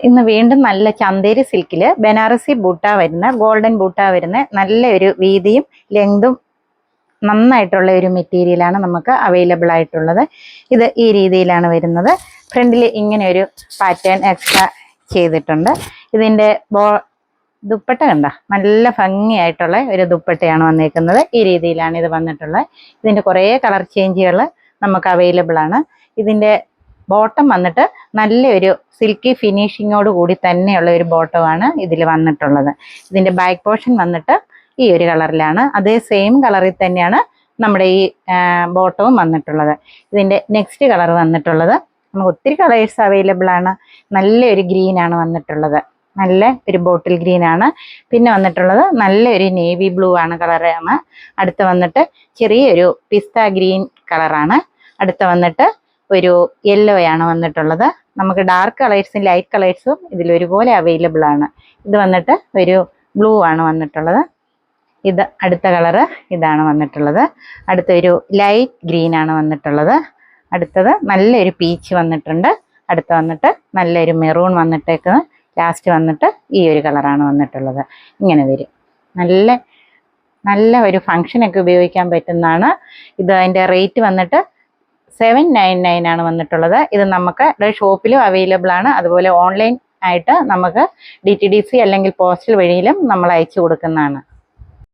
ഇന്ന് വീണ്ടും നല്ല ചന്തേരി സിൽക്കിൽ ബനാറസി ബൂട്ട വരുന്ന ഗോൾഡൻ ബൂട്ട വരുന്ന നല്ല ഒരു വീതിയും ലെങ്തും നന്നായിട്ടുള്ള ഒരു മെറ്റീരിയലാണ് നമുക്ക് അവൈലബിൾ ആയിട്ടുള്ളത്. ഇത് ഈ രീതിയിലാണ് വരുന്നത്. ഫ്രണ്ടിൽ ഇങ്ങനെ ഒരു പാറ്റേൺ എക്സ്ട്രാ ചെയ്തിട്ടുണ്ട്. ഇതിൻ്റെ ദുപ്പട്ട കണ്ട നല്ല ഭംഗിയായിട്ടുള്ള ഒരു ദുപ്പട്ടയാണ് വന്നേക്കുന്നത്. ഈ രീതിയിലാണ് ഇത് വന്നിട്ടുള്ളത്. ഇതിൻ്റെ കുറേ കളർ ചേഞ്ചുകൾ നമുക്ക് അവൈലബിൾ ആണ്. ഇതിൻ്റെ ബോട്ടം വന്നിട്ട് നല്ലൊരു സിൽക്കി ഫിനിഷിങ്ങോട് കൂടി തന്നെയുള്ള ഒരു ബോട്ടമാണ് ഇതിൽ വന്നിട്ടുള്ളത്. ഇതിൻ്റെ ബാക്ക് പോർഷൻ വന്നിട്ട് ഈ ഒരു കളറിലാണ്. അതേ സെയിം കളറിൽ തന്നെയാണ് നമ്മുടെ ഈ ബോട്ടവും വന്നിട്ടുള്ളത്. ഇതിൻ്റെ നെക്സ്റ്റ് കളർ വന്നിട്ടുള്ളത് നമുക്ക് ഒത്തിരി കളേഴ്സ് അവൈലബിൾ ആണ്. നല്ലൊരു ഗ്രീനാണ് വന്നിട്ടുള്ളത്. നല്ല ഒരു ബോട്ടിൽ ഗ്രീനാണ്. പിന്നെ വന്നിട്ടുള്ളത് നല്ലൊരു നേവി ബ്ലൂ ആണ് കളറാണ്. അടുത്ത് വന്നിട്ട് ചെറിയൊരു പിസ്ത ഗ്രീൻ കളറാണ്. അടുത്ത് വന്നിട്ട് ഒരു യെല്ലോയാണ് വന്നിട്ടുള്ളത്. നമുക്ക് ഡാർക്ക് കളേഴ്സും ലൈറ്റ് കളേഴ്സും ഇതിൽ ഒരുപോലെ അവൈലബിൾ ആണ്. ഇത് വന്നിട്ട് ഒരു ബ്ലൂ ആണ് വന്നിട്ടുള്ളത്. ഇത് അടുത്ത കളറ് ഇതാണ് വന്നിട്ടുള്ളത്. അടുത്തൊരു ലൈറ്റ് ഗ്രീൻ ആണ് വന്നിട്ടുള്ളത്. അടുത്തത് നല്ലൊരു പീച്ച് വന്നിട്ടുണ്ട്. അടുത്ത് വന്നിട്ട് നല്ലൊരു മെറൂൺ വന്നിട്ടേക്കുന്നത്. ലാസ്റ്റ് വന്നിട്ട് ഈ ഒരു കളറാണ് വന്നിട്ടുള്ളത്. ഇങ്ങനെ വരും. നല്ല നല്ല ഒരു ഫങ്ഷനൊക്കെ ഉപയോഗിക്കാൻ പറ്റുന്നതാണ്. ഇത് അതിൻ്റെ റേറ്റ് വന്നിട്ട് 799 ആണ് വന്നിട്ടുള്ളത്. ഇത് നമുക്ക് ഷോപ്പിലും അവൈലബിൾ ആണ്. അതുപോലെ ഓൺലൈൻ ആയിട്ട് നമുക്ക് DTDC അല്ലെങ്കിൽ പോസ്റ്റൽ വഴിയിലും നമ്മൾ അയച്ചു കൊടുക്കുന്നതാണ്.